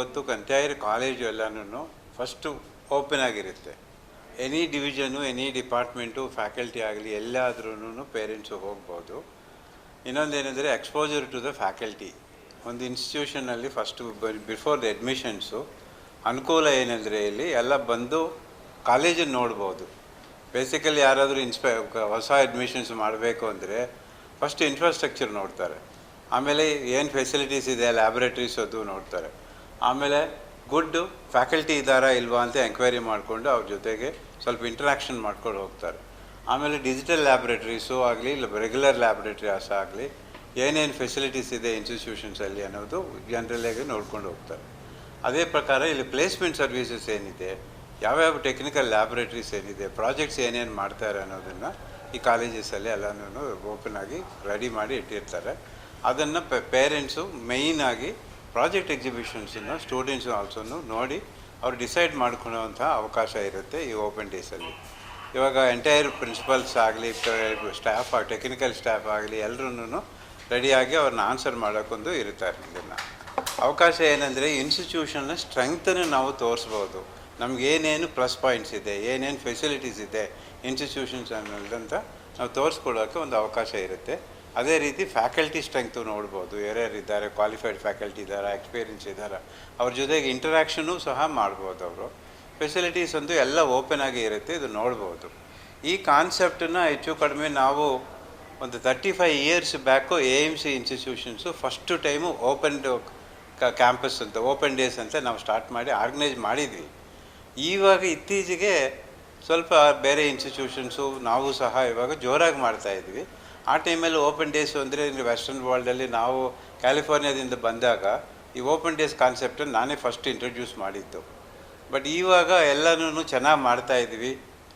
ಇವತ್ತು entire college ಎಲ್ಲನೂ first open ಆಗಿರುತ್ತೆ. Any division, any department, faculty ಆಗಲಿ ಎಲ್ಲಾದ್ರೂ ಪೇರೆಂಟ್ಸು ಹೋಗ್ಬೋದು. ಇನ್ನೊಂದೇನೆಂದರೆ ಎಕ್ಸ್ಪೋಜರ್ ಟು ದ ಫ್ಯಾಕಲ್ಟಿ. ಒಂದು ಇನ್ಸ್ಟಿಟ್ಯೂಷನಲ್ಲಿ ಫಸ್ಟು ಬಿಫೋರ್ ದ ಅಡ್ಮಿಷನ್ಸು ಅನುಕೂಲ ಏನೆಂದರೆ ಇಲ್ಲಿ ಎಲ್ಲ ಬಂದು ಕಾಲೇಜನ್ನು ನೋಡ್ಬೋದು. ಬೇಸಿಕಲಿ ಯಾರಾದರೂ ಹೊಸ ಅಡ್ಮಿಷನ್ಸ್ ಮಾಡಬೇಕು ಅಂದರೆ ಫಸ್ಟ್ ಇನ್ಫ್ರಾಸ್ಟ್ರಕ್ಚರ್ ನೋಡ್ತಾರೆ, ಆಮೇಲೆ ಏನು ಫೆಸಿಲಿಟೀಸ್ ಇದೆ, ಲ್ಯಾಬೊರೇಟ್ರೀಸ್ ಅದು ನೋಡ್ತಾರೆ, ಆಮೇಲೆ ಗುಡ್ ಫ್ಯಾಕಲ್ಟಿ ಇದ್ದಾರಾ ಇಲ್ವಾ ಅಂತ ಎಂಕ್ವೈರಿ ಮಾಡಿಕೊಂಡು ಅವ್ರ ಜೊತೆಗೆ ಸ್ವಲ್ಪ ಇಂಟ್ರಾಕ್ಷನ್ ಮಾಡ್ಕೊಂಡು ಹೋಗ್ತಾರೆ. ಆಮೇಲೆ ಡಿಜಿಟಲ್ ಲ್ಯಾಬೊರೇಟ್ರೀಸು ಆಗಲಿ ಇಲ್ಲ ರೆಗ್ಯುಲರ್ ಲ್ಯಾಬೊರೇಟ್ರೀಸ್ ಆಗಲಿ ಏನೇನು ಫೆಸಿಲಿಟೀಸ್ ಇದೆ ಇನ್ಸ್ಟಿಟ್ಯೂಷನ್ಸಲ್ಲಿ ಅನ್ನೋದು ಜನರಲ್ಲಾಗಿ ನೋಡ್ಕೊಂಡು ಹೋಗ್ತಾರೆ. ಅದೇ ಪ್ರಕಾರ ಇಲ್ಲಿ ಪ್ಲೇಸ್ಮೆಂಟ್ ಸರ್ವೀಸಸ್ ಏನಿದೆ, ಯಾವ್ಯಾವ ಟೆಕ್ನಿಕಲ್ ಲ್ಯಾಬೊರೇಟ್ರೀಸ್ ಏನಿದೆ, ಪ್ರಾಜೆಕ್ಟ್ಸ್ ಏನೇನು ಮಾಡ್ತಾರೆ ಅನ್ನೋದನ್ನು ಈ ಕಾಲೇಜಸಲ್ಲಿ ಎಲ್ಲನೂ ಓಪನ್ ಆಗಿ ರೆಡಿ ಮಾಡಿ ಇಟ್ಟಿರ್ತಾರೆ. ಅದನ್ನು ಪೇರೆಂಟ್ಸು ಮೇಯ್ನಾಗಿ ಪ್ರಾಜೆಕ್ಟ್ ಎಕ್ಸಿಬಿಷನ್ಸನ್ನು ಸ್ಟೂಡೆಂಟ್ಸು ಆಲ್ಸೋನು ನೋಡಿ ಅವ್ರು ಡಿಸೈಡ್ ಮಾಡ್ಕೊಳ್ಳೋವಂಥ ಅವಕಾಶ ಇರುತ್ತೆ ಈ ಓಪನ್ ಡೇಸಲ್ಲಿ. ಇವಾಗ ಎಂಟೈರ್ ಪ್ರಿನ್ಸಿಪಲ್ಸ್ ಆಗಲಿ, ಸ್ಟಾಫ್ ಟೆಕ್ನಿಕಲ್ ಸ್ಟಾಫ್ ಆಗಲಿ ಎಲ್ಲರೂ ರೆಡಿಯಾಗಿ ಅವ್ರನ್ನ ಆನ್ಸರ್ ಮಾಡೋಕ್ಕೊಂದು ಇರ್ತಾರೆ. ಇದನ್ನು ಅವಕಾಶ ಏನಂದರೆ ಇನ್ಸ್ಟಿಟ್ಯೂಷನ್ನ ಸ್ಟ್ರೆಂಗ್ತನ್ನು ನಾವು ತೋರಿಸ್ಬೋದು, ನಮಗೇನೇನು ಪ್ಲಸ್ ಪಾಯಿಂಟ್ಸ್ ಇದೆ, ಏನೇನು ಫೆಸಿಲಿಟೀಸ್ ಇದೆ ಇನ್ಸ್ಟಿಟ್ಯೂಷನ್ಸ್ ಅನ್ನೋದಂತ ನಾವು ತೋರಿಸ್ಕೊಡೋಕ್ಕೆ ಒಂದು ಅವಕಾಶ ಇರುತ್ತೆ. ಅದೇ ರೀತಿ ಫ್ಯಾಕಲ್ಟಿ ಸ್ಟ್ರೆಂಗ್ತು ನೋಡ್ಬೋದು, ಯಾರ್ಯಾರಿದ್ದಾರೆ, ಕ್ವಾಲಿಫೈಡ್ ಫ್ಯಾಕಲ್ಟಿ ಇದ್ದಾರೆ, ಎಕ್ಸ್ಪೀರಿಯನ್ಸ್ ಇದ್ದಾರೆ, ಅವ್ರ ಜೊತೆಗೆ ಇಂಟರಾಕ್ಷನು ಸಹ ಮಾಡ್ಬೋದು. ಅವರು ಫೆಸಿಲಿಟೀಸ್ ಅಂತೂ ಎಲ್ಲ ಓಪನ್ ಆಗಿ ಇರುತ್ತೆ, ಇದು ನೋಡ್ಬೋದು. ಈ ಕಾನ್ಸೆಪ್ಟನ್ನು ಹೆಚ್ಚು ಕಡಿಮೆ ನಾವು ಒಂದು 35 years back AIMC institutions first time open campus ಅಂತ, ಓಪನ್ ಡೇಸ್ ಅಂತ ನಾವು ಸ್ಟಾರ್ಟ್ ಮಾಡಿ ಆರ್ಗನೈಸ್ ಮಾಡಿದ್ವಿ. ಇವಾಗ ಇತ್ತೀಚೆಗೆ ಸ್ವಲ್ಪ ಬೇರೆ ಇನ್ಸ್ಟಿಟ್ಯೂಷನ್ಸು ನಾವು ಸಹ ಇವಾಗ ಜೋರಾಗಿ ಮಾಡ್ತಾಯಿದ್ವಿ. ಆ ಟೈಮಲ್ಲಿ ಓಪನ್ ಡೇಸು ಅಂದರೆ ವೆಸ್ಟರ್ನ್ ವರ್ಲ್ಡಲ್ಲಿ ನಾವು ಕ್ಯಾಲಿಫೋರ್ನಿಯಾದಿಂದ ಬಂದಾಗ ಈ ಓಪನ್ ಡೇಸ್ ಕಾನ್ಸೆಪ್ಟನ್ನು ನಾನೇ ಫಸ್ಟ್ ಇಂಟ್ರೊಡ್ಯೂಸ್ ಮಾಡಿದ್ದು. ಬಟ್ ಇವಾಗ ಎಲ್ಲನೂ ಚೆನ್ನಾಗಿ ಮಾಡ್ತಾಯಿದ್ವಿ.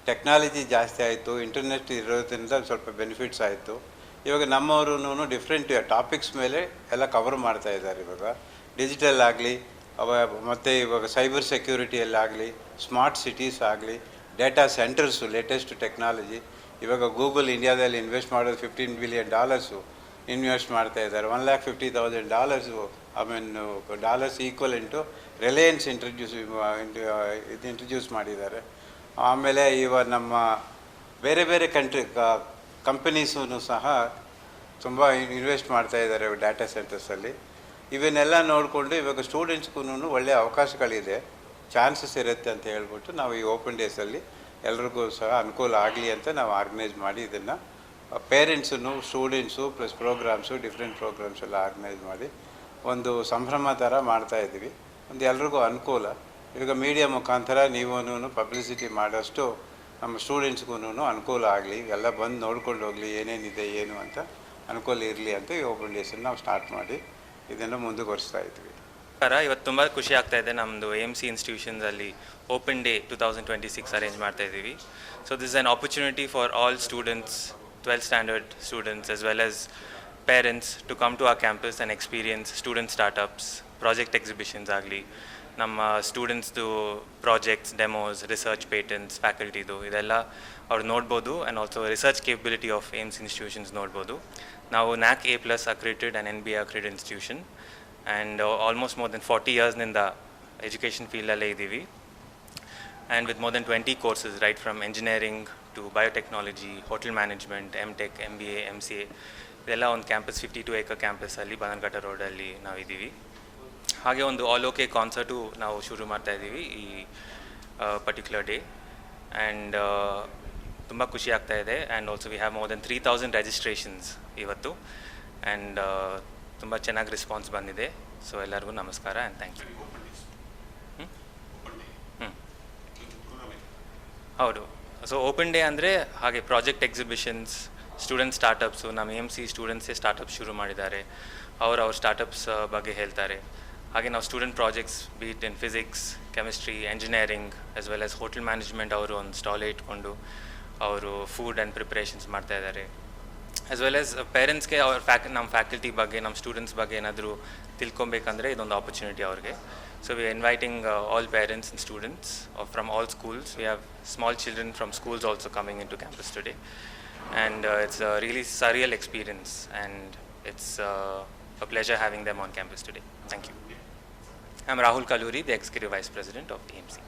ಟೆಕ್ನಾಲಜಿ ಜಾಸ್ತಿ ಆಯಿತು, ಇಂಟರ್ನೆಟ್ ಇರೋದ್ರಿಂದ ಸ್ವಲ್ಪ ಬೆನಿಫಿಟ್ಸ್ ಆಯಿತು. ಇವಾಗ ನಮ್ಮವರು ಡಿಫ್ರೆಂಟ್ ಟಾಪಿಕ್ಸ್ ಮೇಲೆ ಎಲ್ಲ ಕವರ್ ಮಾಡ್ತಾಯಿದ್ದಾರೆ. ಇವಾಗ ಡಿಜಿಟಲ್ ಆಗಲಿ, ಮತ್ತು ಇವಾಗ ಸೈಬರ್ ಸೆಕ್ಯೂರಿಟಿಯಲ್ಲಾಗಲಿ, ಸ್ಮಾರ್ಟ್ ಸಿಟೀಸ್ ಆಗಲಿ, ಡೇಟಾ ಸೆಂಟರ್ಸು, ಲೇಟೆಸ್ಟ್ ಟೆಕ್ನಾಲಜಿ. ಇವಾಗ ಗೂಗಲ್ ಇಂಡಿಯಾದಲ್ಲಿ ಇನ್ವೆಸ್ಟ್ ಮಾಡೋದು $15 ಬಿಲಿಯನ್ ಇನ್ವೆಸ್ಟ್ ಮಾಡ್ತಾಯಿದ್ದಾರೆ. $150,000 ಡಾಲರ್ಸ್ ಈಕ್ವಲೆಂಟು ರಿಲಯನ್ಸ್ ಇಂಟ್ರಡ್ಯೂಸ್ ಮಾಡಿದ್ದಾರೆ. ಆಮೇಲೆ ಇವಾಗ ನಮ್ಮ ಬೇರೆ ಬೇರೆ ಕಂಪನೀಸೂ ಸಹ ತುಂಬ ಇನ್ವೆಸ್ಟ್ ಮಾಡ್ತಾಯಿದ್ದಾರೆ ಡಾಟಾ ಸೆಂಟರ್ಸಲ್ಲಿ. ಇವನ್ನೆಲ್ಲ ನೋಡಿಕೊಂಡು ಇವಾಗ ಸ್ಟೂಡೆಂಟ್ಸ್ಗೂ ಒಳ್ಳೆಯ ಅವಕಾಶಗಳಿದೆ, ಚಾನ್ಸಸ್ ಇರುತ್ತೆ ಅಂತ ಹೇಳ್ಬಿಟ್ಟು ನಾವು ಈ ಓಪನ್ ಡೇಸಲ್ಲಿ ಎಲ್ರಿಗೂ ಸಹ ಅನುಕೂಲ ಆಗಲಿ ಅಂತ ನಾವು ಆರ್ಗನೈಸ್ ಮಾಡಿ ಇದನ್ನು ಪೇರೆಂಟ್ಸನ್ನು, students plus programmes, different programmes ಎಲ್ಲ ಆರ್ಗನೈಸ್ ಮಾಡಿ ಒಂದು ಸಂಭ್ರಮ ಥರ ಮಾಡ್ತಾಯಿದ್ವಿ. ಒಂದು ಎಲ್ರಿಗೂ ಅನುಕೂಲ. ಇವಾಗ ಮೀಡಿಯಾ ಮುಖಾಂತರ ನೀವೂ ಪಬ್ಲಿಸಿಟಿ ಮಾಡೋಷ್ಟು ನಮ್ಮ ಸ್ಟೂಡೆಂಟ್ಸ್ಗೂ ಅನುಕೂಲ ಆಗಲಿ, ಎಲ್ಲ ಬಂದು ನೋಡ್ಕೊಂಡು ಹೋಗಲಿ ಏನೇನಿದೆ ಏನು ಅಂತ ಅನುಕೂಲ ಇರಲಿ ಅಂತ ಈ ಓಪನ್ ಡೇಸನ್ನು ನಾವು ಸ್ಟಾರ್ಟ್ ಮಾಡಿ ಇದನ್ನು ಮುಂದುವರಿಸ್ತಾ ಇದ್ವಿ. ಇವತ್ತು ತುಂಬ ಖುಷಿ ಆಗ್ತಾ ಇದೆ. ನಮ್ಮದು AIMC ಇನ್ಸ್ಟಿಟ್ಯೂಷನ್ಸಲ್ಲಿ ಓಪನ್ ಡೇ 2026 ಅರೇಂಜ್ ಮಾಡ್ತಾ ಇದ್ದೀವಿ. So this is on opportunity for all students, 12th standard students as well as parents to come to our campus and experience student startups, project exhibitions ಆಗಲಿ, ನಮ್ಮ ಸ್ಟೂಡೆಂಟ್ಸ್ದು ಪ್ರಾಜೆಕ್ಟ್ಸ್, ಡೆಮೋಸ್, ರಿಸರ್ಚ್ ಪೇಟೆಂಟ್ಸ್, ಫ್ಯಾಕಲ್ಟಿದು ಇದೆಲ್ಲ ಅವ್ರು ನೋಡ್ಬೋದು. And also research capability of AIMS institutions ನೋಡ್ಬೋದು. ನಾವು NAAC A+ accredited and NBA accredited institution and almost more than 40 ಇಯರ್ಸ್ನಿಂದ ಎಜುಕೇಷನ್ ಫೀಲ್ಡಲ್ಲೇ ಇದ್ದೀವಿ. And with more than 20 courses right from engineering to biotechnology, hotel management, MTech, MBA, MCA ಇದೆಲ್ಲ ಒಂದು campus 52 acre ಕ್ಯಾಂಪಸ್ಸಲ್ಲಿ ಬನಘಟ್ಟ ರೋಡಲ್ಲಿ ನಾವಿದ್ದೀವಿ. ಹಾಗೆ ಒಂದು ಆಲ್ ಓಕೆ ಕಾನ್ಸರ್ಟು ನಾವು ಶುರು ಮಾಡ್ತಾಯಿದ್ದೀವಿ ಈ ಪರ್ಟಿಕ್ಯುಲರ್ ಡೇ. ಆ್ಯಂಡ್ ತುಂಬ ಖುಷಿ ಆಗ್ತಾ ಇದೆ. And also we have more than 3000 registrations ಇವತ್ತು. ಆ್ಯಂಡ್ ತುಂಬ ಚೆನ್ನಾಗಿ ರೆಸ್ಪಾನ್ಸ್ ಬಂದಿದೆ. ಸೊ ಎಲ್ಲರಿಗೂ ನಮಸ್ಕಾರ ಆ್ಯಂಡ್ ಥ್ಯಾಂಕ್ ಯು. ಹೌದು. ಸೊ ಓಪನ್ ಡೇ ಅಂದರೆ ಹಾಗೆ ಪ್ರಾಜೆಕ್ಟ್ ಎಕ್ಸಿಬಿಷನ್ಸ್, ಸ್ಟೂಡೆಂಟ್ ಸ್ಟಾರ್ಟಪ್ಸು, ನಮ್ಮ AIMC ಸ್ಟೂಡೆಂಟ್ಸೇ ಸ್ಟಾರ್ಟಪ್ಸ್ ಶುರು ಮಾಡಿದ್ದಾರೆ. ಅವ್ರ ಸ್ಟಾರ್ಟಪ್ಸ್ ಬಗ್ಗೆ ಹೇಳ್ತಾರೆ. ಹಾಗೆ ನಾವು student projects be it in physics, chemistry, engineering as well as hotel management ಅವರು ಒಂದು ಸ್ಟಾಲೇ ಇಟ್ಕೊಂಡು ಅವರು ಫುಡ್ ಆ್ಯಂಡ್ ಪ್ರಿಪ್ರೇಷನ್ಸ್ ಮಾಡ್ತಾಯಿದ್ದಾರೆ. ಆಸ್ ವೆಲ್ ಆಸ್ ಪೇರೆಂಟ್ಸ್ಗೆ ನಮ್ಮ ಫ್ಯಾಕಲ್ಟಿ ಬಗ್ಗೆ, ನಮ್ಮ ಸ್ಟೂಡೆಂಟ್ಸ್ ಬಗ್ಗೆ ಏನಾದರೂ ತಿಳ್ಕೊಬೇಕಂದ್ರೆ ಇದೊಂದು ಆಪರ್ಚುನಿಟಿ ಅವ್ರಿಗೆ. So we are inviting all parents and students from all schools. We have small children from schools also coming in to campus today. And it's a really surreal experience, and it's a pleasure having them on campus today. Thank you. I'm Rahul Kaluri, the Executive Vice President of AMC.